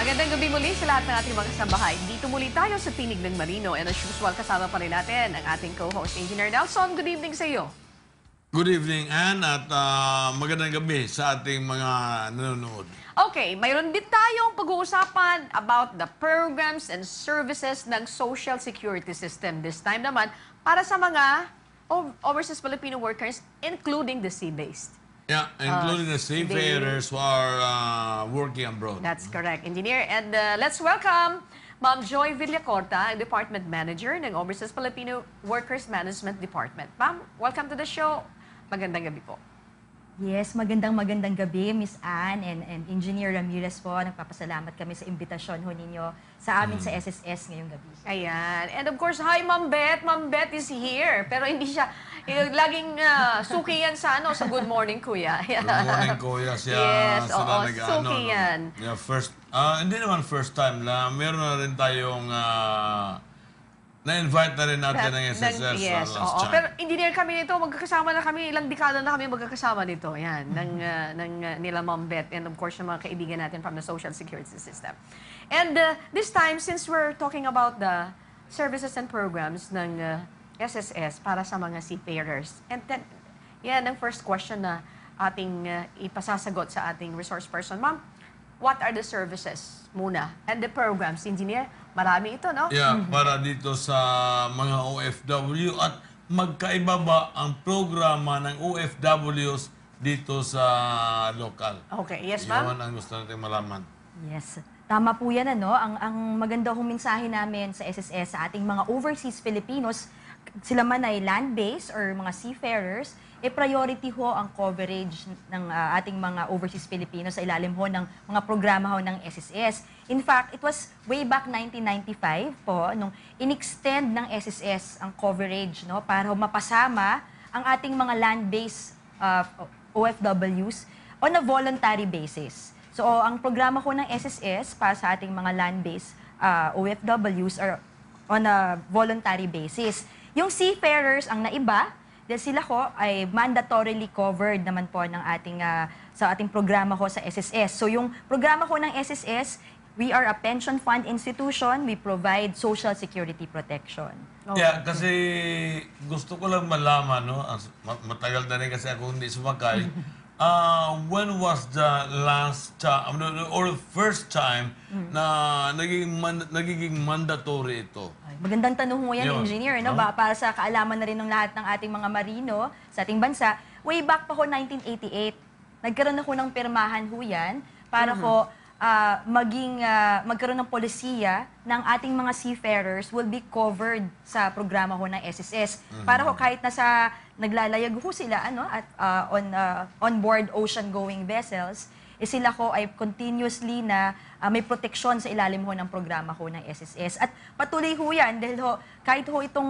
Magandang gabi muli sa lahat ng ating mga kasambahay. Dito muli tayo sa Tinig ng Marino. And as usual, kasama pa rin natin ang ating co-host, Engineer Nelson. Good evening sa iyo. Good evening, Ann, at magandang gabi sa ating mga nanonood. Okay, mayroon din tayong pag-uusapan about the programs and services ng Social Security System. This time naman, para sa mga overseas Filipino workers, including the sea-based. Yeah, including the seafarers who are working abroad. That's correct, Engineer. And let's welcome Ma'am Joy Villacorta, Department Manager ng Overseas Filipino Workers Management Department. Ma'am, welcome to the show. Magandang gabi po. Yes, magandang gabi, Miss Ann and Engineer Ramirez po. Nagpapasalamat kami sa imbitasyon ho ninyo sa amin sa SSS ngayong gabi. Ayan. And of course, hi Ma'am Beth. Ma'am Beth is here. Pero hindi siya, laging suki yan sa, sa Good Morning Kuya. Good morning, Kuya. Siya, Yes, sila oo, nag- suki yan. Yeah, first, hindi naman first time lang. Meron na rin tayong na-invite na rin natin ng SSS Yes, last oo. time. Pero engineer kami nito, magkakasama na kami, ilang dekada na kami magkakasama nito. Yan, nila Ma'am Beth and of course yung mga kaibigan natin from the Social Security System. And this time, since we're talking about the services and programs ng SSS para sa mga seafarers, and then, yan ang first question na ating ipasasagot sa ating resource person. Ma'am, what are the services muna? And the programs, engineer? Marami ito, no? Yeah, para dito sa mga OFW at magkaiba ba ang programa ng OFWs dito sa local? Okay, yes, ma'am. Yun ang gusto natin malaman. Yes, tama po yan, ano? Ang maganda hong mensahe namin sa SSS sa ating mga overseas Filipinos, sila man ay land-based or mga seafarers, priority ho ang coverage ng ating mga overseas Filipinos sa ilalim ho ng mga programa ho ng SSS. In fact, it was way back 1995 po, nung in-extend ng SSS ang coverage, no, para ho mapasama ang ating mga land-based OFWs on a voluntary basis. So, ang programa ho ng SSS para sa ating mga land-based OFWs are on a voluntary basis. Yung seafarers ang naiba, dahil sila ho ay mandatorily covered naman po ng ating, sa ating programa ho sa SSS. So yung programa ho ng SSS, we are a pension fund institution, we provide social security protection. Yeah, kasi gusto ko lang malaman, no? Matagal na rin kasi ako hindi sumakay. When was the last time, or first time na nagiging mandatory ito? Magandang tanong mo yan, Yun, engineer, no? no? Para sa kaalaman na rin ng lahat ng ating mga marino sa ating bansa. Way back pa ho 1988, nagkaroon na ho ng pirmahan ho yan para ho magkaroon ng polisiya ng ating mga seafarers will be covered sa programa ho ng SSS. Para ho kahit nasa naglalayag ho sila at on board ocean-going vessels, sila ho ay continuously na may proteksyon sa ilalim ho ng programa ho ng SSS. At patuloy ho yan dahil ho, kahit ho itong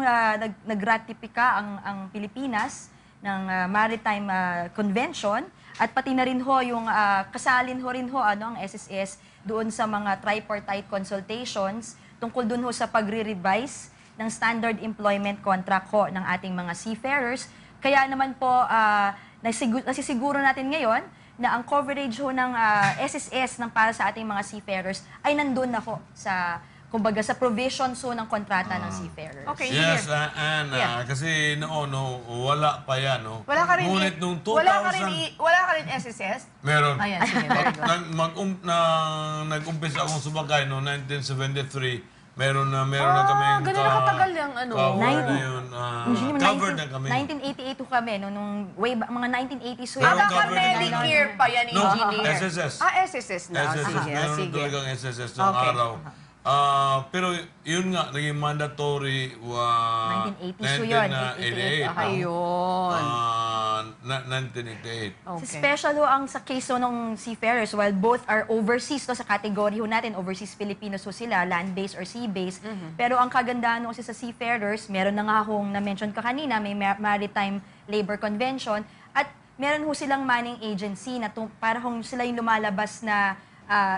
nagratifika ang Pilipinas ng Maritime Convention at pati na rin ho yung kasalin ho rin ho ang SSS doon sa mga tripartite consultations tungkol doon ho sa pagre-revise ng standard employment contract ho ng ating mga seafarers. Kaya naman po nasisiguro natin ngayon na ang coverage ho ng SSS ng para sa ating mga seafarers ay nandun na ho sa, kumbaga, sa provisions ho ng kontrata ng seafarers. Okay, Yes, engineer. and Yeah. kasi noon, wala pa yan, no? Wala ka rin, Ngunit nung 2000, wala ka rin SSS? meron. Ayan, sige, very good. Nag-umpisa akong sumakay noong 1973, meron na kaming ganun nakatagal yung cover na 90. yun. Engineer, Covered na kami. 1988 ho kami, nung way back, mga 1980s ho. Pero Baka covered na kami. Medicare pa yan, No, engineer. SSS. SSS na. SSS, Sige, meron sige. talagang SSS noong Okay. araw. Pero yun nga, naging mandatory 1980s ho yun, 1988. Ayun. 1988. Okay. Special ho ang sa case ho ng seafarers, while both are overseas to sa category ho natin, overseas Filipinos ho sila, land-based or sea-based. Pero ang kagandahan ho kasi sa seafarers, meron na nga hong na-mention ka kanina, may Maritime Labor Convention, at meron ho silang manning agency na para hong sila yung lumalabas na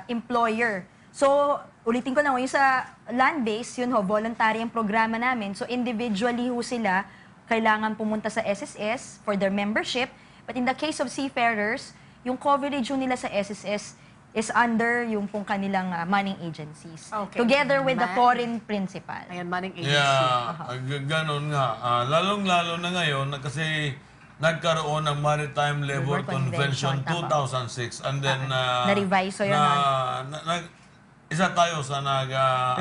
employer. So, ulitin ko lang, yung sa land-based, yun ho, voluntary ang programa namin. So, individually ho sila kailangan pumunta sa SSS for their membership. But in the case of seafarers, yung coverage ho nila sa SSS is under yung pong kanilang manning agencies. Okay. Together with the Man. foreign principal. Ayan, manning agency. Yeah, ganun nga. Lalong-lalo na ngayon na kasi nagkaroon ng Maritime Labor Labor Convention, Convention 2006 and then Na-revise, so yun isa tayo sa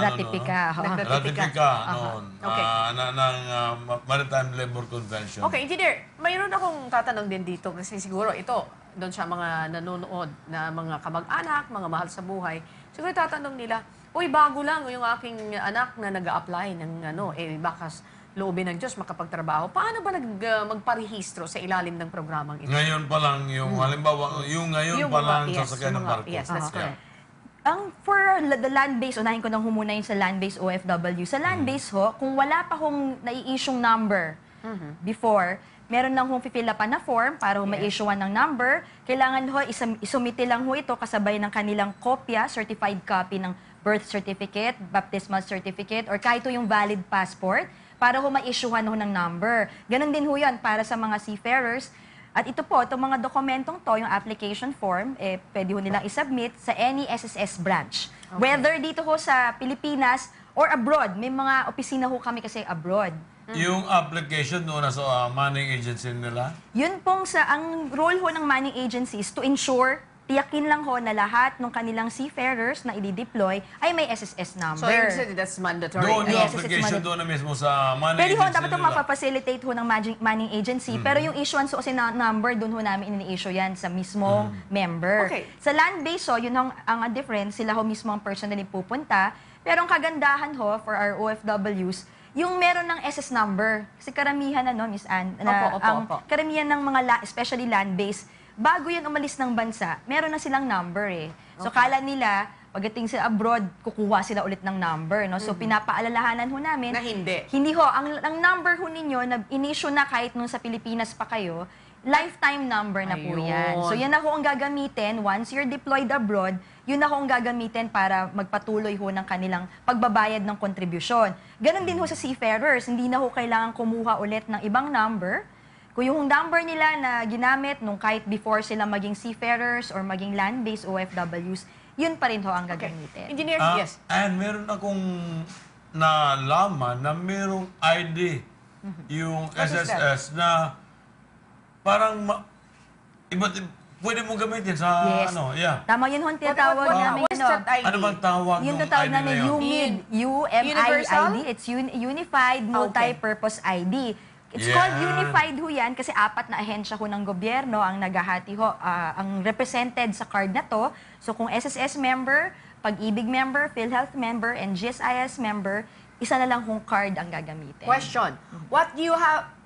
Ratifika. ratifika noon Okay. ng Maritime Labor Convention. Okay, engineer, mayroon akong tatanong din dito kasi siguro ito, doon sa mga nanonood na mga kamag-anak, mga mahal sa buhay, siguro tatanong nila, uy, bago lang yung aking anak na nag-a-apply ng bakas loobin ng Diyos makapagtrabaho. Paano ba magparehistro sa ilalim ng programang ito? Ngayon pa lang, halimbawa, ngayon pa lang sasakyan ng barko. Yes, that's Yeah. correct. For the land-based, unahin ko nang humuna yung sa land-based OFW. Sa land-based kung wala pa hong nai-issue'ng number before, meron nang hong fill upan na form para ma-issuean ng number. Kailangan isumite lang ito kasabay ng kanilang kopya, certified copy ng birth certificate, baptismal certificate, or kahit yung valid passport para ma-issuean ng number. Ganon din yan para sa mga seafarers. At ito po, itong mga dokumentong to, yung application form, pwede nilang isubmit sa any SSS branch. Okay. Whether dito sa Pilipinas or abroad. May mga opisina kami kasi abroad. Yung application doon sa manning agency nila, Yun pong ang role ng manning agencies to ensure, tiyakin lang na lahat ng kanilang seafarers na i-deploy ay may SSS number. So, you said that's mandatory. doon yung Yes, it's application mandatory. doon na mismo sa manning Pwede agency dapat itong nila. mapapacilitate ng manning agency, pero yung issuance kasi na number, doon namin ini-issue yan sa mismong member. Okay. Sa land-based, yun ang difference, sila mismo ang personally pupunta, pero ang kagandahan for our OFWs, yung meron ng SS number. Kasi karamihan Miss Anne, Opo. karamihan ng mga, especially land-based, bago yan umalis ng bansa, meron na silang number So kala nila, pagdating sa abroad, kukuha sila ulit ng number. So pinapaalalahanan namin. Na hindi. Hindi ang number ninyo na in-issue na kahit nung sa Pilipinas pa kayo, lifetime number na po yan. Ayun. So yan ang gagamitin once you're deployed abroad, yun ang gagamitin para magpatuloy ng kanilang pagbabayad ng kontribusyon. Ganon din sa seafarers, hindi na kailangan kumuha ulit ng ibang number. Kung yung number nila na ginamit nung kahit before sila maging seafarers or maging land-based OFWs, yun pa rin ang gagamitin. Engineer, yes. And meron akong nalaman na merong ID yung What is that? SSS na parang pwede mo gamitin sa Yes. Tama yun tinatawag namin. What's that ID? Ano bang tawag Yung ng tatawag ID na namin yun? UMID, Universal? UMID. It's Unified Multi-Purpose ID. It's called Unified yan kasi 4 na ahensya ng gobyerno ang naghahati ang represented sa card na to. So kung SSS member, Pag-ibig member, PhilHealth member, and GSIS member, isa na lang card ang gagamitin. Question.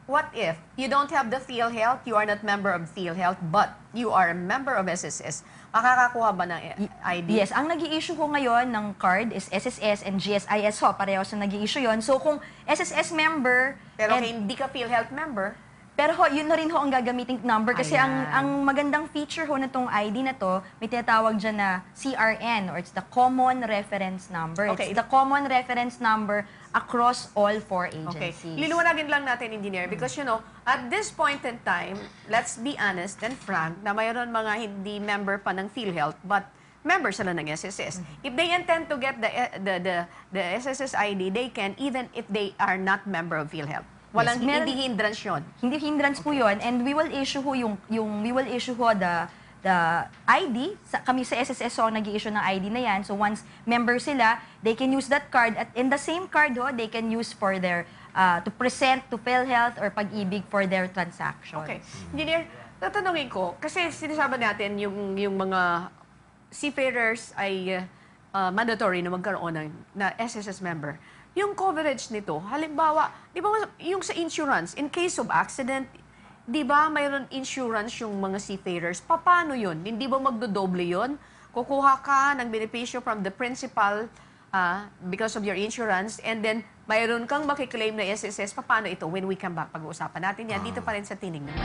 What if you don't have the PhilHealth, you are not member of PhilHealth, but you are a member of SSS? Makakakuha ba ng ID? Yes, ang nag-i-issue ngayon ng card is SSS and GSIS pareho sa nag-i-issue yon. So kung SSS member, Pero and- hindi ka PhilHealth member, pero yun na rin ang gagamiting number kasi Ayan. ang magandang feature na tong ID na to, may tinatawag dyan na CRN or it's the Common Reference Number. Okay. It's the Common Reference Number across all 4 okay. agencies. Liluwanagin lang natin, Engineer, because at this point in time, let's be honest and frank, na mayroon mga hindi member pa ng PhilHealth, but member sila ng SSS. If they intend to get the SSS ID, they can, even if they are not member of PhilHealth. Walang Yes, hindi hindrance yun. Hindi hindrance po 'yon, and we will issue the ID. Kami sa SSS nag-i-issue ng ID na yan. So once member sila, they can use that card at in the same card they can use for their to present to PhilHealth or Pag-ibig for their transactions. Okay. Engineer, tatanungin ko, kasi sinasabi natin yung mga seafarers ay mandatory na magkaroon na SSS member. Yung coverage nito, halimbawa, di ba yung sa insurance, in case of accident, di ba mayroon insurance yung mga seafarers? Paano yun? Hindi ba magdodoble yun? Kukuha ka ng benepisyo from the principal because of your insurance, and then mayroon kang makiklaim na SSS. Paano ito? When we come back, pag-uusapan natin yan. Dito pa rin sa Tinig naman.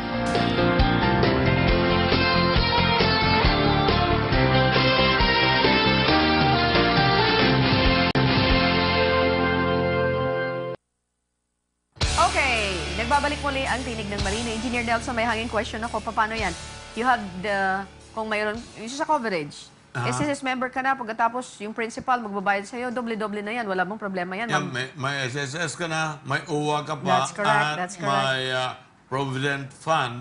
Okay, nagbabalik muli ang Tinig ng Marina. Engineer Nelson, may hanging question ako. Paano yan? You have kung mayroon, yung sa coverage. SSS member ka na, pagkatapos yung principal magbabayad sa'yo, doble-doble na yan. Wala mong problema yan. Yeah, may SSS ka na, may UWA ka pa, That's correct, at that's correct. may Provident Fund,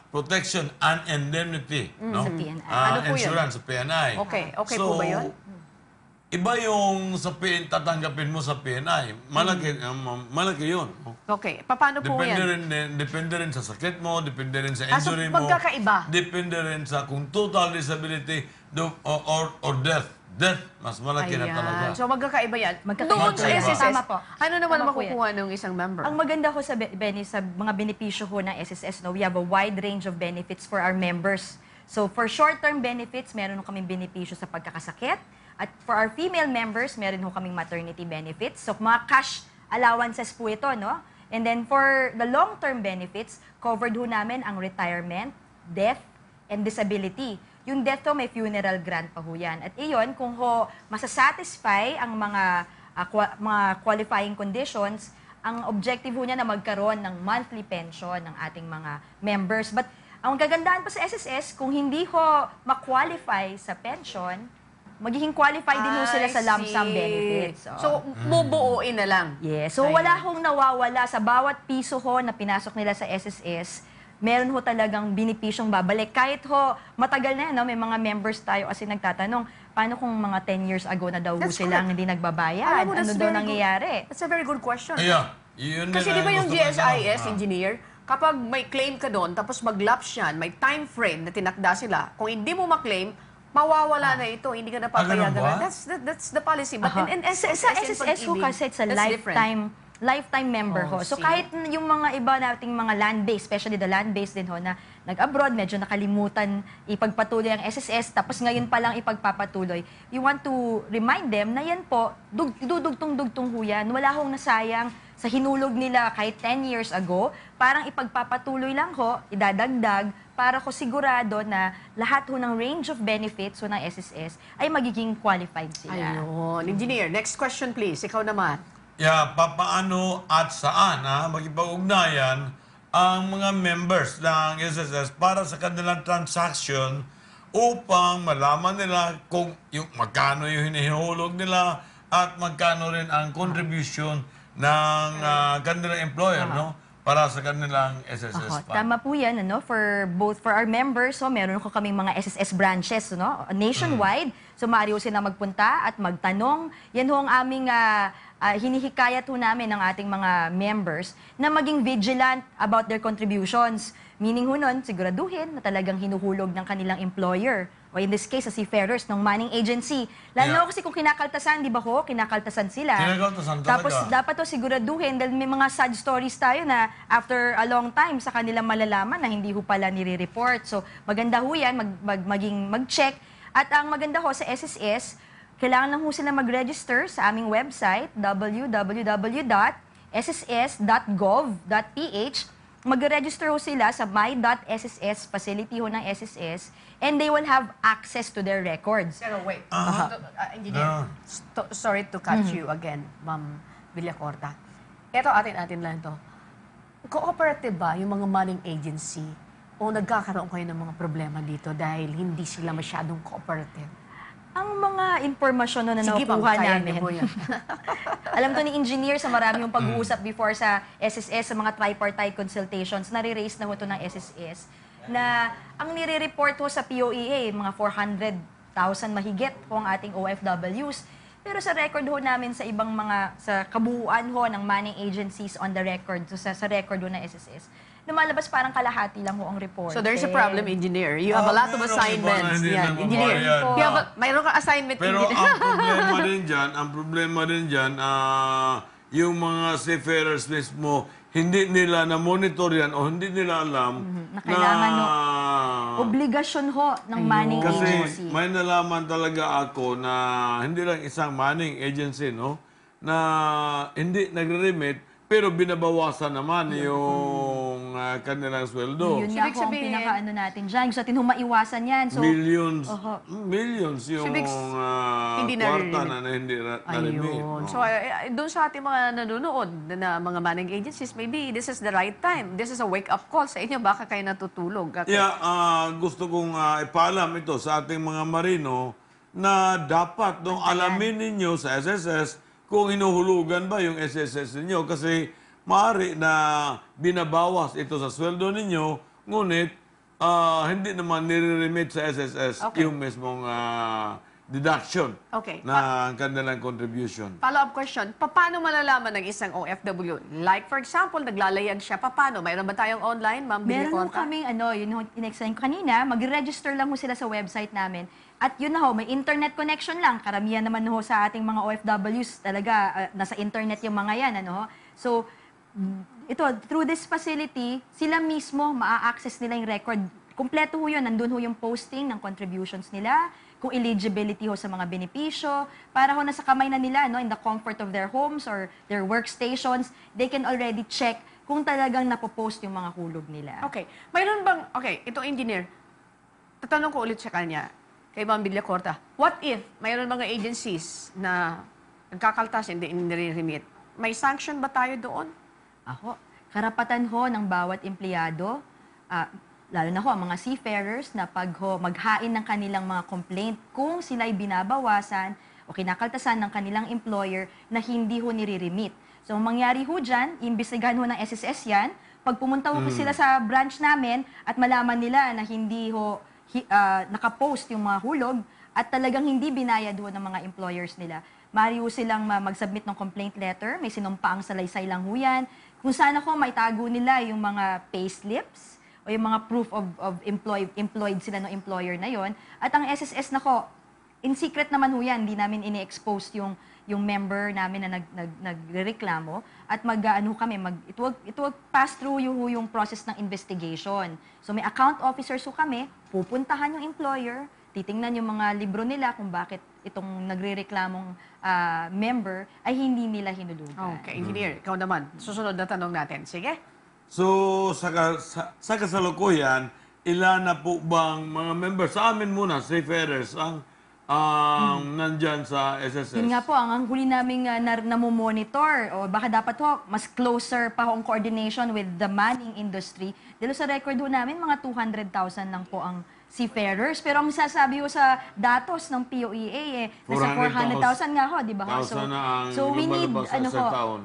Protection and Indemnity, no? Sa PNI. Ano po yun? Insurance sa PNI. Okay po ba yun? Iba yung sa tatanggapin mo sa PNI. Malaki yun. Okay. Paano po yan? Depende rin sa sakit mo, depende rin sa So, injury mo. magkakaiba? Depende rin sa kung total disability or death. Death, mas malaki na talaga. So, magkakaiba yan. Magkakaiba. Doon sa Magkakaiba. SSS, Tama po. ano naman Tama po makukuha ng isang member? Ang maganda ko sa Benny, sa mga benepisyo ho ng SSS, no, we have a wide range of benefits for our members. So for short-term benefits, meron ho kaming benepisyo sa pagkakasakit. At for our female members, meron ho kaming maternity benefits. So mga cash allowances po ito, no? And then for the long-term benefits, covered ho namin ang retirement, death, and disability. Yung death ho, may funeral grant pa ho yan. At iyon, kung ho masasatisfy ang mga qualifying conditions, ang objective ho niya na magkaroon ng monthly pension ng ating mga members. But ang gagandaan pa sa SSS, kung hindi ho ma-qualify sa pension, magiging qualify din ho sila sa lump sum benefits. So, bubuuin na lang. Yes. So, Ayun. wala hong nawawala sa bawat piso ho na pinasok nila sa SSS. Meron ho talagang binipisyong babalik. Kahit ho, matagal na yan, no? May mga members tayo kasi nagtatanong, paano kung mga 10 years ago na daw ho That's silang correct. hindi nagbabayad? Alam mo, Ano that's daw very good. nangyayari? That's a very good question. Yeah. Yun Kasi din di ba ang yung gusto ko GSIS, itanong. engineer, kapag may claim ka doon, tapos mag-lapse yan, may time frame na tinakda sila, kung hindi mo maklaim, mawawala na ito, hindi ka na papayagan. ganun ba? That's the policy. But in Sa SSS, SSS ho kasi it's a lifetime member ho. So see. kahit yung mga iba nating mga land-based, especially the land-based din ho, na nag-abroad, medyo nakalimutan ipagpatuloy ang SSS, tapos ngayon pa lang ipagpapatuloy, we want to remind them na yan po, dudugtong-dugtong ho yan. Wala hong nasayang sa hinulog nila kahit 10 years ago, parang ipagpapatuloy lang ho, idadagdag, para ko sigurado na lahat ho ng range of benefits ho ng SSS ay magiging qualified sila. Ayun. Engineer, next question please. Ikaw naman. Yeah, papaano at saan makipag-ugnayan ang mga members ng SSS para sa kanilang transaction upang malaman nila kung yung magkano yung hinihulog nila at magkano rin ang contribution ng kanilang employer, no? Para sa kanilang SSS fund. Tama po yan, ano? For our members, so meron ko kaming mga SSS branches, no? Nationwide. So maaari ho sila magpunta at magtanong. Yan ho ang aming hinihikayat ho namin ng ating mga members na maging vigilant about their contributions. Meaning ho nun, siguraduhin na talagang hinuhulog ng kanilang employer. O in this case, sa seafarers, ng manning agency. Lalo Yeah. kasi kung kinakaltasan, di ba ho? Kinakaltasan sila. Kinakaltasan talaga. Tapos dapat to siguraduhin dahil may mga sad stories tayo na after a long time sa kanilang malalaman na hindi ho pala nire-report. So maganda ho yan, mag-check. At ang maganda ho sa SSS, kailangan lang ho sila mag-register sa aming website, www.sss.gov.ph. Mag-register ho sila sa my.sss facility ho ng SSS and they will have access to their records. Pero wait. Engineer, sorry to cut you again, Ma'am Villacorta. Ito, atin lang ito. Cooperative ba yung mga manning agency o nagkakaroon kayo ng mga problema dito dahil hindi sila masyadong cooperative? Ang mga impormasyon na Sige, ma'am, nakukuha kaya namin. niyo po yan. Alam to ni engineer sa marami yung pag-uusap before sa SSS, sa mga tripartite consultations, nare-raise na ho to ng SSS, na ang nire-report ho sa POEA, mga 400,000 mahigit po ang ating OFWs. Pero sa record ho namin sa ibang mga, sa kabuuan ho ng manning agencies on the record, so sa record ho ng SSS, lumalabas parang kalahati lang ho ang report. So there's a problem, engineer. You have a lot of Meron assignments. iba na hindi Yan, nagbabayad. engineer. You have mayroon ka assignment, Pero engineer. ang problema din dyan, yung mga seafarers mismo, hindi nila na-monitor yan o hindi nila alam Na kailangan, obligasyon ho ng manning kasi agency. may nalaman talaga ako na hindi lang isang manning agency, no? Na hindi nagre-remit, pero binabawasan naman yung kanilang sweldo. Yun nga Ibig ho ang sabihin- pinaka-ano natin dyan. Gusto natin maiwasan yan. So, Millions yung Ibig hindi kwarta na-remit. na hindi na-remit. Ayun. So, doon sa ating mga nanonood na mga managing agencies, maybe this is the right time. This is a wake-up call sa inyo. Baka kayo natutulog. Okay. Yeah, gusto kong ipaalam ito sa ating mga marino na dapat alamin ninyo sa SSS kung hinuhulugan ba yung SSS ninyo kasi maaari na binabawas ito sa sweldo ninyo, ngunit hindi naman nire-remit sa SSS Okay. yung mismong deduction Okay. na kanilang contribution. Follow-up question, paano malalaman ng isang OFW? Like, for example, naglalayag siya, paano? Mayroon ba tayong online, Ma'am Billy meron ho Conta? kaming, yun ho, in-explain ko kanina, mag-register lang ho sila sa website namin. At yun na ho, may internet connection lang. Karamihan naman ho sa ating mga OFWs talaga, nasa internet yung mga yan. So, ito, through this facility, sila mismo, maa-access nila yung record. Kompleto ho yun, nandun ho yung posting ng contributions nila, kung eligibility ho sa mga benepisyo, para ho nasa kamay na nila, in the comfort of their homes or their workstations, they can already check kung talagang napopost yung mga hulog nila. Okay. Mayroon bang, itong engineer, tatanong ko ulit sa kanya, kay Ma'am Villacorta, what if mayroon mga agencies na nagkakaltas, hindi nire-remit? May sanction ba tayo doon? Karapatan ho ng bawat empleyado, lalo na ho ang mga seafarers na maghain ng kanilang mga complaint kung sila'y binabawasan o kinakaltasan ng kanilang employer na hindi ho nire-remit. So, ang mangyari ho dyan, imbestigahan ho ng SSS yan. Pag pumunta ho sila sa branch namin at malaman nila na hindi ho nakapost yung mga hulog at talagang hindi binayad ho ng mga employers nila, maaari ho silang mag-submit ng complaint letter, may sinumpaang salaysay lang ho yan, kung sana ho maitago nila yung mga payslips o yung mga proof of employed sila ng employer na yon. At ang SSS in secret naman ho yan, hindi namin ini-expose yung member namin na nagreklamo at it will pass through yung process ng investigation. So may account officers ho kami, pupuntahan yung employer, titingnan yung mga libro nila kung bakit itong nagrereklamong member ay hindi nila hinulugan. Okay, engineer, ikaw naman. Susunod na tanong natin. Sige. So, sa kasalukuyan, ilan na po bang mga members sa amin muna, seafarers, ang nandyan sa SSS? Yun nga po, ang huli naming namomonitor, o baka dapat ho, mas closer pa ho ang coordination with the manning industry. Dahil sa record ho namin, mga 200,000 lang po ang seafarers. Pero ang sasabi ho sa datos ng POEA, nasa 400,000 nga ho, di ba ho? So we need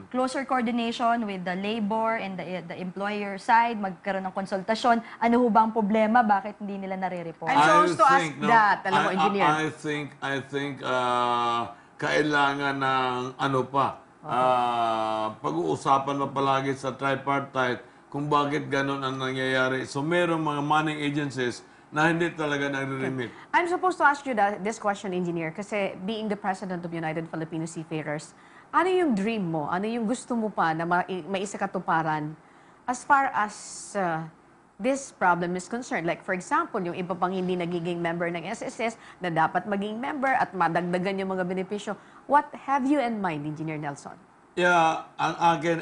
closer coordination with the labor and the employer side, magkaroon ng konsultasyon. Ano ho ba ang problema? Bakit hindi nila nare-report? I'm supposed to ask that. Alam mo, engineer. I think kailangan ng pag-uusapan na palagi sa tripartite kung bakit ganun ang nangyayari. So merong mga manning agencies na hindi talaga nagre-remit. I'm supposed to ask you this question, engineer, kasi being the president of United Filipino Seafarers, ano yung dream mo? Ano yung gusto mo pa na maisakatuparan as far as this problem is concerned? Like, for example, yung iba pang hindi nagiging member ng SSS na dapat maging member at madagdagan yung mga benepisyo. What have you in mind, Engineer Nelson? Yeah, ang akin,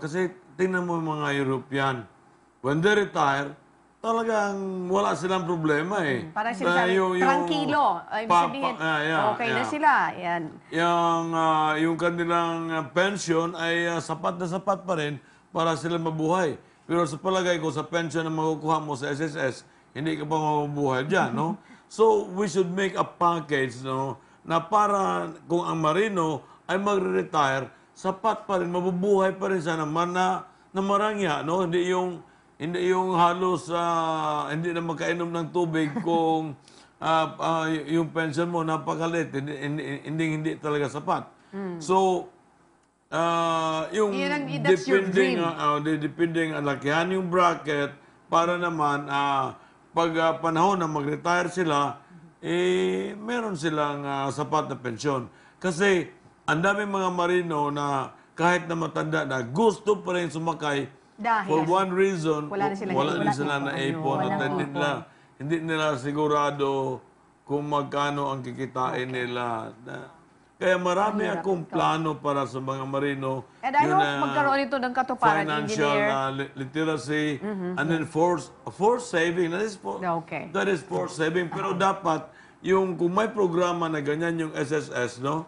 kasi tingnan mo yung mga European, when they retire, talagang wala silang problema eh. Parang sinasabi, tranquilo. Ibig sabihin, okay na sila. Yan. Yung kanilang pension ay sapat na sapat pa rin para sila mabuhay. Pero sa palagay ko, sa pension na makukuha mo sa SSS, hindi ka pa mabubuhay dyan, no? So, we should make a package, no, na para kung ang marino ay magre-retire, sapat pa rin, mabubuhay pa rin sana na marangya, no? Hindi yung halos, hindi na magkainom ng tubig kung yung pension mo napakalit, hindi talaga sapat. So, yung that's your dream. depending lakihan yung bracket para naman pag panahon na mag-retire sila, meron silang sapat na pensyon. Kasi ang daming mga marino na kahit na matanda na gusto pa rin sumakay for one reason, wala din sila na ipon at hindi nila sigurado kung magkano ang kikitain nila. Kaya marami akong plano para sa mga marino. And I Yun hope na magkaroon ito ng katuparan, financial engineer. literacy, and then force saving. Okay. That is force saving. Pero dapat, kung may programa na ganyan yung SSS, no?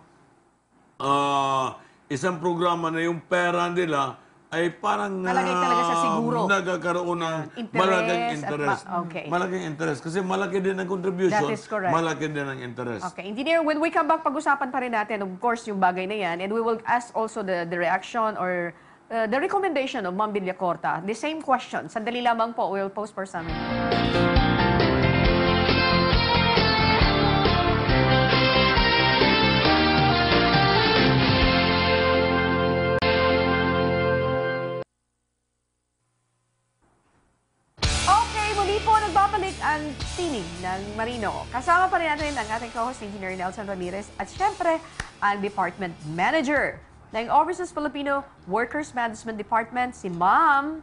Isang programa na yung pera nila ay parang Nalagay talaga sa siguro. nagkakaroon ng Interest malaking at interest. okay. Malaking interest. Kasi malaki din ang contribution, That is correct. malaki din ang interest. Okay, engineer, when we come back, pag-usapan pa rin natin, of course, yung bagay na yan, and we will ask also the reaction or the recommendation of Ma'am Villacorta. The same question. Sandali lamang po, we will pause for some minutes. Okay, muli po nagbabalik ang tinig ng Marino. Kasama pa rin natin ang ating co-host, Engineer Nelson Ramirez, at syempre, ang Department Manager ng Overseas Filipino Workers Management Department, si Ma'am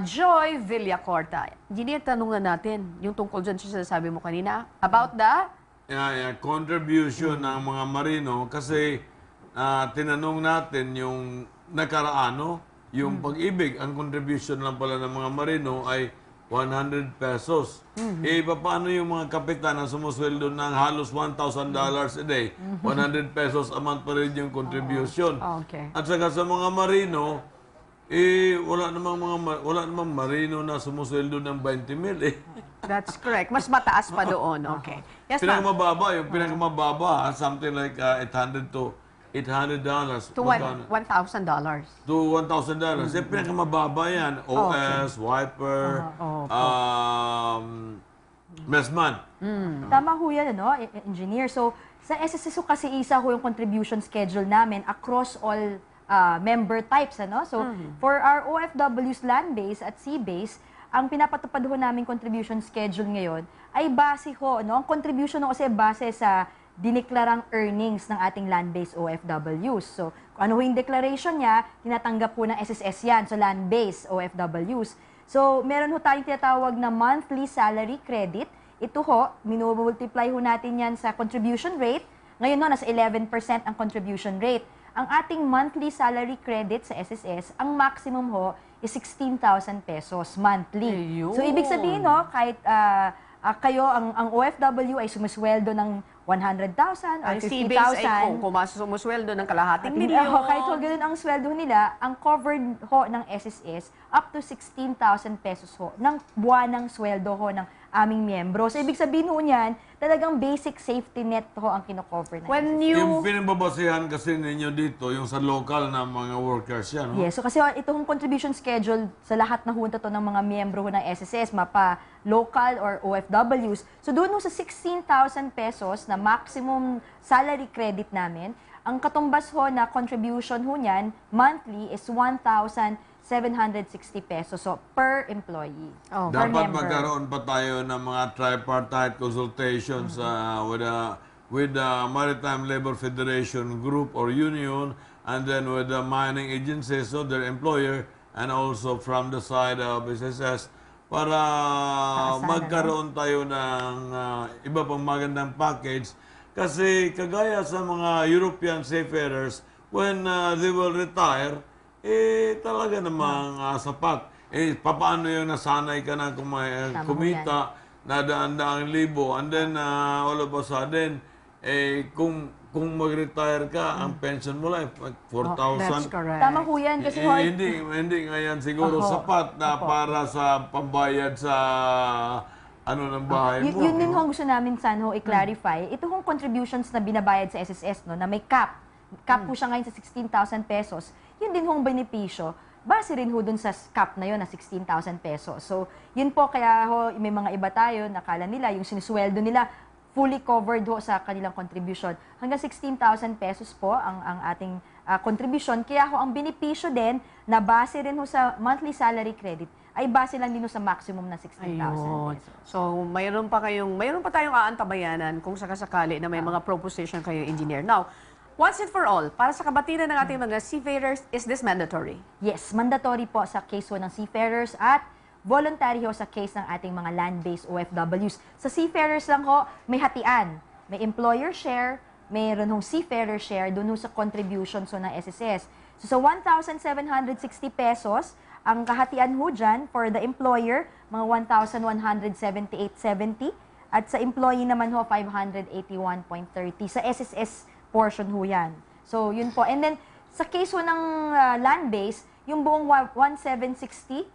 Joy Villacorta. Engineer, tanong na natin yung tungkol dyan sa sinasabi mo kanina about the Contribution ng mga marino kasi tinanong natin yung nakaraano, yung pag-ibig, ang contribution lang pala ng mga marino ay 100 pesos. Paano yung mga kapitan na sumusweldo ng halos $1,000 a day? 100 pesos a month pa rin yung contribution. Okay. At saka sa mga marino, wala namang marino na sumusweldo ng 20 mil That's correct. Mas mataas pa doon. Okay. Yes, ma'am. Pinakamababa, something like $800 to $800. To $1,000. To $1,000. Pinakamababa yan. OS, Wiper, Messman. Tama ho yan, ano, engineer. So, sa SSS kasi isa ho yung contribution schedule namin across all member types, ano? So, for our OFWs land-based at sea-based, ang pinapatupad ho namin contribution schedule ngayon ay base ho, no? Ang contribution ho kasi base sa dineklarang earnings ng ating land-based OFWs. So, kung ano ho yung declaration niya, tinatanggap po ng SSS yan, so land-based OFWs. So, meron ho tayong tinatawag na monthly salary credit. Ito ho, minumultiply ho natin yan sa contribution rate. Ngayon ho, nasa 11% ang contribution rate. Ang ating monthly salary credit sa SSS, ang maximum ho is 16,000 pesos monthly. Ayun. So, ibig sabihin ho, kahit kayo, ang OFW ay sumusweldo ng 100,000 or Ang sea-based ay 50,000. kung sumusweldo ng kalahating Hindi, milyon. kahit ho ganun ang sweldo nila, ang covered ho ng SSS up to 16,000 pesos ho ng buwanang sweldo ho ng aming miyembro. So, ibig sabihin ho niyan, talagang basic safety net ho ang kino-cover ng When SSS. Yung you... pinababasihan kasi ninyo dito, yung sa local na mga workers yan, no? Yes, so kasi itong contribution schedule sa lahat na hunta to ng mga miyembro ho ng SSS, mapa local or OFWs. So doon ho sa 16,000 pesos na maximum salary credit namin, ang katumbas ho na contribution ho niyan monthly is 1,760 pesos so per employee. Oh, per Dapat member. magkaroon pa tayo ng mga tripartite consultations with the Maritime Labor Federation group or union, and then with the mining agencies, so their employer, and also from the side of SSS, para magkaroon tayo ng iba pang magandang package. Kasi kagaya sa mga European seafarers, when they will retire, talaga namang sapat. Paano yung nasanay ka na kumita na daan-daang libo, and then all of a sudden, kung mag-retire ka, ang pension mo lang, 4,000. That's correct. Tama ho yan kasi ho, Hindi ngayon siguro sapat na para sa pambayad sa ng bahay mo. Yun din ho ang gusto namin sana ho i-clarify. Ito hong contributions na binabayad sa SSS, no, na may cap. Cap po siya ngayon sa 16,000 pesos. Yun din hong benepisyo. Base rin ho dun sa cap na yun na 16,000 pesos. So, yun po kaya ho, may mga iba tayo, nakala nila, yung sinisweldo nila, fully covered ho sa kanilang contribution. Hanggang 16,000 pesos po ang ating contribution. Kaya ho, ang benepisyo din, na base rin ho sa monthly salary credit, ay base lang din ho sa maximum na 16,000 Ayun. pesos. So, mayroon pa tayong aantabayanan kung sakasakali na may mga proposition kayo, engineer. Now, once and for all, para sa kabatiran ng ating mga seafarers, is this mandatory? Yes, mandatory po sa case ho ng seafarers at voluntary ho sa case ng ating mga land-based OFWs. Sa seafarers lang ho, may hatian. May employer share, mayroon hong seafarer share doon ho sa contributions ho ng SSS. So sa 1,760 pesos, ang kahatian ho dyan for the employer, mga 1,178.70 at sa employee naman ho, 581.30. Sa SSS portion ho yan. So yun po. And then sa case ho ng land-based, yung buong 1,760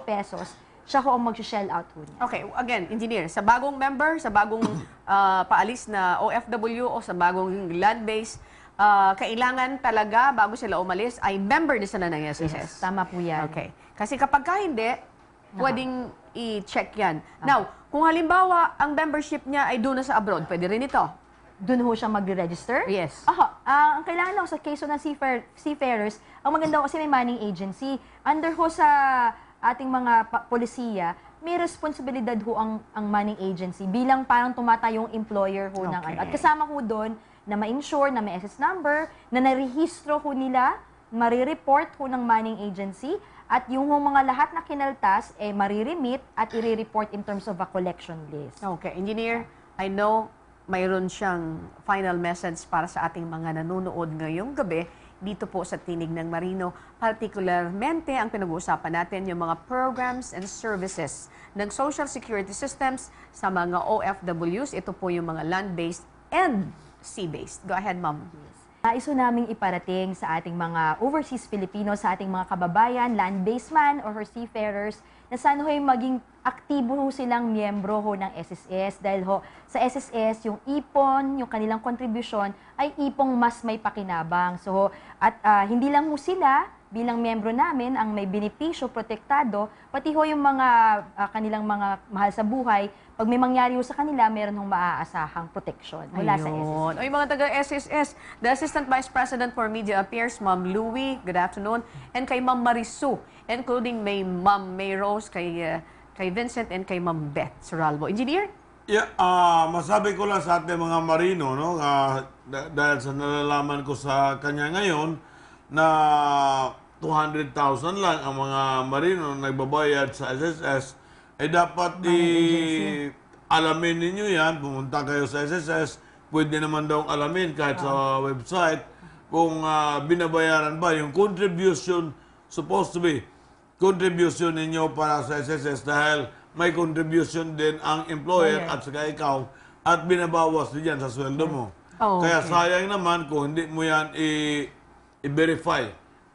pesos, siya ho ang mag-shell out ho niya. Okay, again, engineer, sa bagong member, sa bagong paalis na OFW o sa bagong land-based, kailangan talaga, bago sila umalis, ay member na sila ng SSS. Tama po yan. Okay. Kasi kapag hindi, pwedeng i-check yan. Now, kung halimbawa, ang membership niya ay doon na sa abroad, pwede rin ito. Doon ho siya mag-register? Yes. Ang kailangan ho sa case ho ng seafarers, ang maganda ho kasi may manning agency. Under ho sa ating mga polisiya, may responsibilidad ho ang manning agency bilang parang tumatayong employer ho ng ano. At kasama ho doon na ma-insure, na may SS number, na narehistro ho nila, marireport ho ng manning agency, at yung mga lahat na kinaltas, mariremit at i-report in terms of a collection list. Okay. Engineer, I know mayroon siyang final message para sa ating mga nanonood ngayong gabi dito po sa Tinig ng Marino. Particularmente, ang pinag-uusapan natin yung mga programs and services ng social security systems sa mga OFWs. Ito po yung mga land-based and sea-based. Go ahead, ma'am. Nais ho naming iparating sa ating mga overseas Filipinos, sa ating mga kababayan, land-based man or seafarers, na sana ho'y maging aktibo ho silang miyembro ho ng SSS dahil ho sa SSS yung ipon, yung kanilang kontribusyon ay ipong mas may pakinabang. So at hindi lang ho sila bilang miyembro namin ang may benepisyo, protektado, pati ho yung mga kanilang mga mahal sa buhay. Pag may mangyari ho sa kanila, meron hong maaasahang proteksyon mula sa SSS. O yung mga taga-SSS, the Assistant Vice President for Media Affairs, Ma'am Louie, good afternoon, and kay Ma'am Marisu, including may Ma'am May Rose, kay Vincent, and kay Ma'am Beth Suralbo. Engineer? Yeah, masabi ko lang sa ating mga marino, no, dahil sa nalalaman ko sa kanya ngayon na 200,000 lang ang mga marino na nagbabayad sa SSS, ay dapat alamin ninyo yan, pumunta kayo sa SSS, pwede naman daw alamin kahit sa website kung binabayaran ba yung contribution, supposed to be contribution ninyo para sa SSS dahil may contribution din ang employer at saka ikaw at binabawas din yan sa sweldo mo. Kaya sayang naman kung hindi mo yan i-verify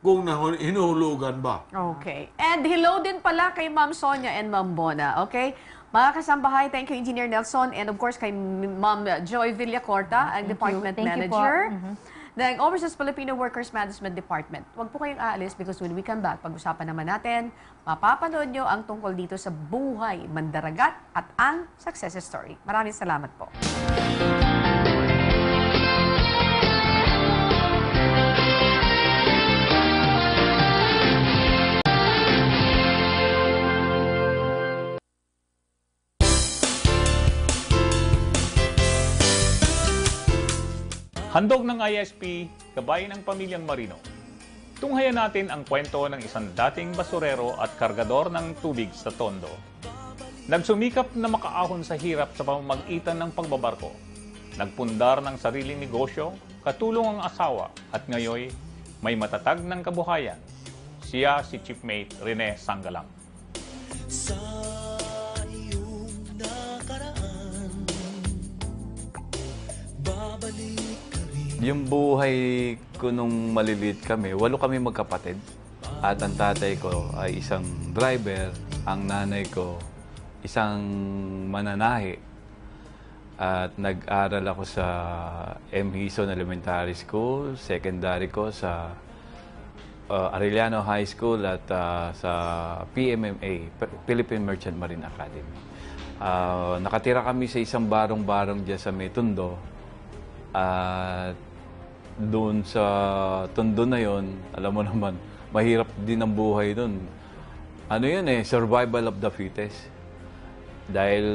kung hinuhulugan ba. Okay. And hello din pala kay Ma'am Sonia and Ma'am Bona. Okay? Mga kasambahay, thank you Engineer Nelson and of course kay Ma'am Joy Villacorta, ang Department Manager ng Overseas Filipino Workers Management Department. Huwag po kayong aalis because when we come back, pag-usapan naman natin, mapapanood nyo ang tungkol dito sa buhay, mandaragat at ang success story. Maraming salamat po. Handog ng ISP, gabay ng pamilyang Marino. Tunghayan natin ang kwento ng isang dating basurero at kargador ng tubig sa Tondo. Nagsumikap na makaahon sa hirap sa pamamagitan ng pagbabarko. Nagpundar ng sariling negosyo, katulong ang asawa at ngayoy may matatag ng kabuhayan. Siya si Chiefmate Rene Sanggalang. Sa iyong nakaraan, babalik ka rin. Yung buhay ko nung maliliit kami, 8 kami magkapatid. At ang tatay ko ay isang driver, ang nanay ko isang mananahi. At nag-aral ako sa M. Hison Elementary School, secondary ko sa Arellano High School at sa PMMA, Philippine Merchant Marine Academy. Nakatira kami sa isang barong-barong dyan sa may Tondo. At doon sa Tondo na yon, alam mo naman, mahirap din ang buhay doon. Ano yun survival of the fittest. Dahil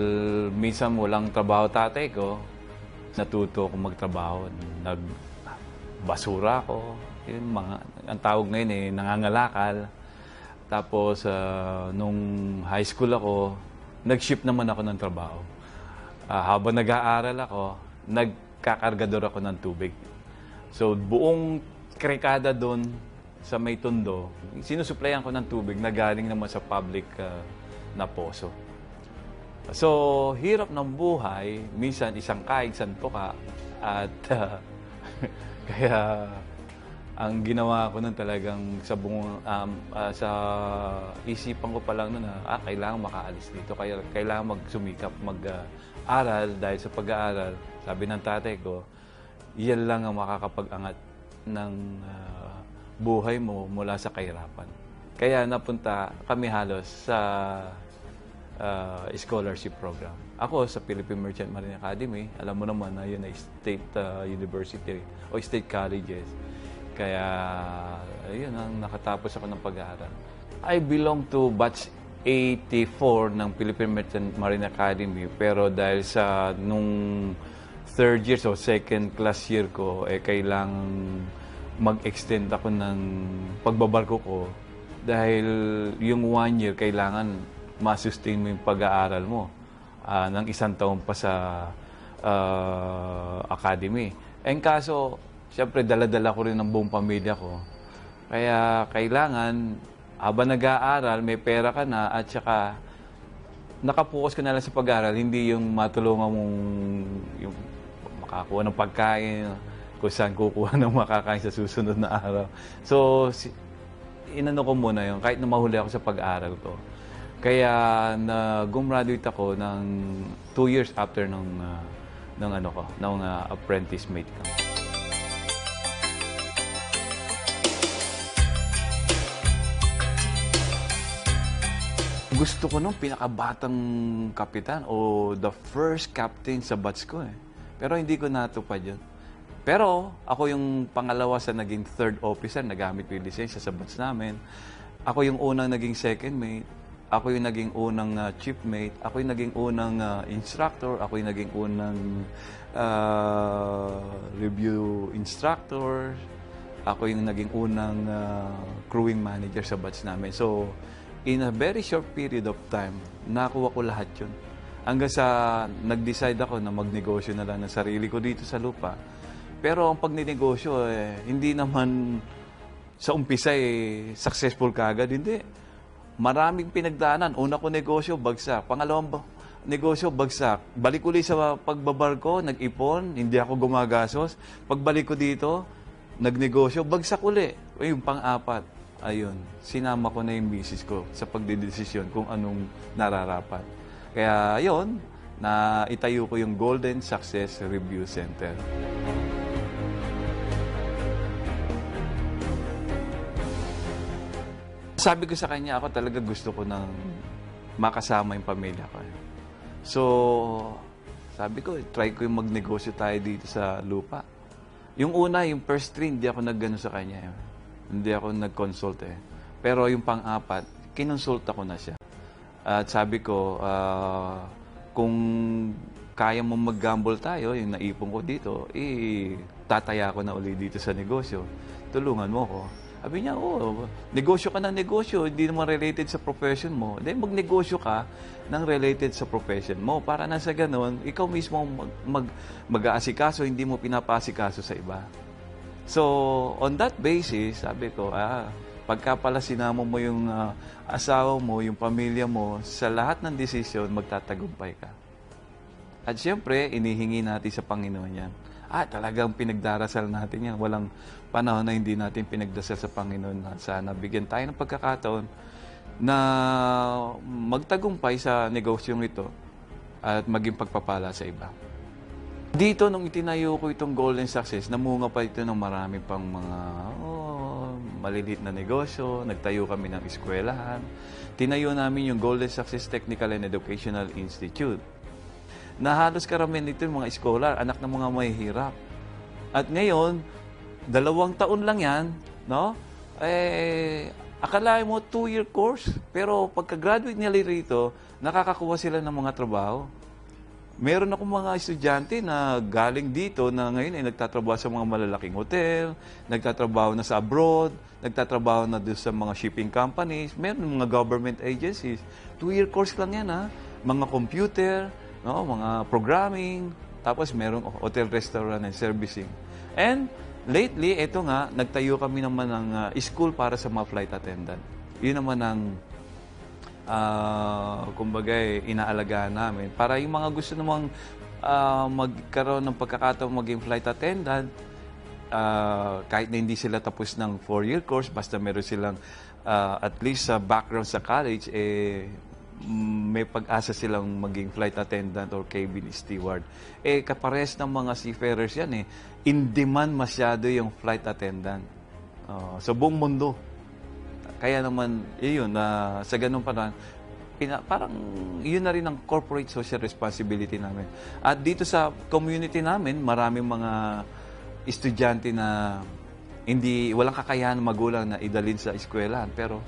minsan walang trabaho tatay ko, natuto akong magtrabaho. Nagbasura ako. Yun, ang tawag ngayon nangangalakal. Tapos, nung high school ako, nag-shift naman ako ng trabaho. Habang nag-aaral ako, nagkakargador ako ng tubig. So, buong krekada doon sa may Tondo, sinusuplayan ko ng tubig na galing naman sa public na poso. So, hirap ng buhay, minsan isang kaig, isang tuka, at kaya ang ginawa ko nun talagang sa sa isipan ko pa lang nun na kailangan makaalis dito, kaya kailangan magsumikap, mag-aral dahil sa pag-aaral, sabi ng tatay ko, iyan lang ang makakapag-angat ng buhay mo mula sa kahirapan. Kaya napunta kami halos sa scholarship program. Ako sa Philippine Merchant Marine Academy, alam mo naman na yun ay state university o state colleges. Kaya yun ang nakatapos ako ng pag-aaral. I belong to batch 84 ng Philippine Merchant Marine Academy, pero dahil sa nung third year, so second class year ko, kailangang mag-extend ako ng pagbabarko ko dahil yung 1 year kailangan ma-sustain mo yung pag-aaral mo ng isang taon pa sa academy. En kaso, siyempre dala-dala ko rin ng buong pamilya ko. Kaya kailangan, habang nag-aaral, may pera ka na at saka nakapokus ka na lang sa pag-aaral, hindi yung matulungan mong yung makakuha ng pagkain, kung saan kukuha ng makakain sa susunod na araw. So, inano ko muna yun, kahit na mahuli ako sa pag-aaral ko. Kaya gumraduate ako ng 2 years after nung apprentice mate ko. Gusto ko nung pinakabatang kapitan o the first captain sa batch ko eh. Pero hindi ko natupad yun. Pero ako yung pangalawa sa naging third officer, nagamit ko yung lisensya sa batch namin. Ako yung unang naging second mate. Ako yung naging unang chief mate. Ako yung naging unang instructor. Ako yung naging unang review instructor. Ako yung naging unang crewing manager sa batch namin. So, in a very short period of time, nakuha ko lahat yun. Hanggang sa nag-decide ako na magnegosyo na lang ng sarili ko dito sa lupa. Pero ang pagninegosyo, hindi naman sa umpisa successful kagad. Hindi. Maraming pinagdaanan. Una ko negosyo, bagsak. Pangalawang negosyo, bagsak. Balik ulit sa pagbabarko, nag-ipon, hindi ako gumagastos. Pagbalik ko dito, nagnegosyo, bagsak uli. Yung pang-apat, ayun, sinama ko na yung misis ko sa pagdidesisyon kung anong nararapat. Kaya yun, na itayo ko yung Golden Success Review Center. Sabi ko sa kanya, ako talaga gusto ko nang makasama yung pamilya ko. So, sabi ko, try ko yung magnegosyo tayo dito sa lupa. Yung una, yung first three, hindi ako naggano sa kanya. Hindi ako nag-consult eh. Pero yung pang-apat, kinonsulta ko na siya. At sabi ko, kung kaya mo mag-gamble tayo, yung naipon ko dito, tataya ko na uli dito sa negosyo. Tulungan mo ko. Sabi niya, negosyo ka ng negosyo, hindi naman related sa profession mo. Then magnegosyo ka ng related sa profession mo. Para na sa ganun, ikaw mismo mag-aasikaso, hindi mo pinapasikaso sa iba. So, on that basis, sabi ko, pagka pala sinama mo yung asawa mo, yung pamilya mo, sa lahat ng desisyon, magtatagumpay ka. At siyempre, inihingi natin sa Panginoon yan. Talagang pinagdarasal natin yan. Walang panahon na hindi natin pinagdasal sa Panginoon na sana bigyan tayo ng pagkakataon na magtagumpay sa negosyong ito at maging pagpapala sa iba. Dito, nung itinayo ko itong Golden Success, namunga pa ito ng marami pang mga maliliit na negosyo. Nagtayo kami ng eskwelahan. Tinayo namin yung Golden Success Technical and Educational Institute. Na halos karamihan dito yung mga scholar, anak ng mga mahihirap. At ngayon, 2 taon lang yan, no? Akalain mo 2-year course, pero pagka-graduate nila rito, nakakakuha sila ng mga trabaho. Meron akong mga estudyante na galing dito na ngayon ay nagtatrabaho sa mga malalaking hotel, nagtatrabaho na sa abroad, nagtatrabaho na doon sa mga shipping companies, meron mga government agencies. 2-year course lang yan, ha? Mga computer, no, mga programming, Tapos merong hotel, restaurant, and servicing. And lately, ito nga, nagtayo kami naman ng school para sa mga flight attendant. Yun naman ang kumbaga inaalagaan namin. Para yung mga gusto namang magkaroon ng pagkakataon maging flight attendant, kahit na hindi sila tapos ng 4-year course, basta meron silang at least sa background sa college, may pag-asa silang maging flight attendant or cabin steward. Kapares ng mga seafarers yan in demand masyado yung flight attendant sa buong mundo. Kaya naman, yun, sa ganun parang, parang yun na rin ang corporate social responsibility namin. At dito sa community namin, maraming mga estudyante na walang kakayahan ng magulang na idalhin sa eskwelahan, pero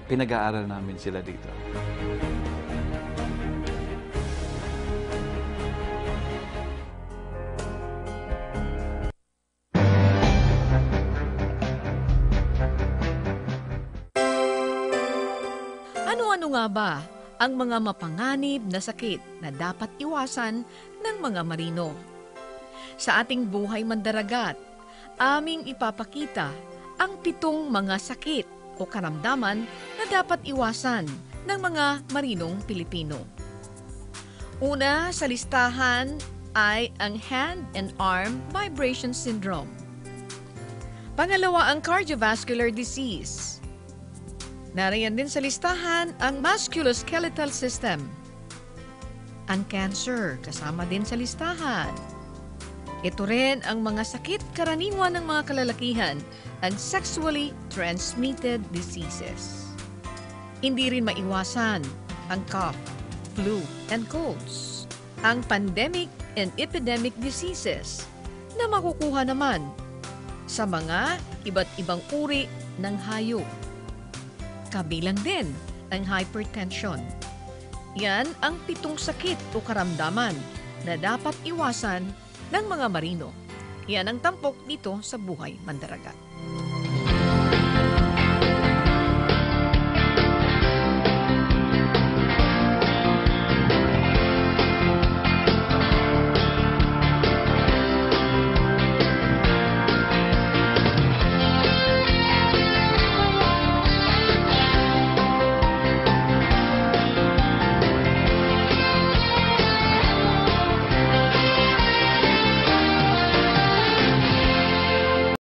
pinag-aaral namin sila dito. Ano-ano nga ba ang mga mapanganib na sakit na dapat iwasan ng mga marino? Sa ating buhay mandaragat, aming ipapakita ang 7 mga sakit o karamdaman na dapat iwasan ng mga marinong Pilipino. Una sa listahan ay ang hand and arm vibration syndrome. Pangalawa ang cardiovascular disease. Nariyan din sa listahan ang musculoskeletal system. Ang cancer, kasama din sa listahan. Ito rin ang mga sakit karaniwan ng mga kalalakihan, ang sexually transmitted diseases. Hindi rin maiwasan ang cough, flu, and colds. Ang pandemic and epidemic diseases na makukuha naman sa mga iba't ibang uri ng hayop. Kabilang din ang hypertension. Yan ang 7 sakit o karamdaman na dapat iwasan ng mga marino. Yan ang tampok dito sa Buhay Mandaragat.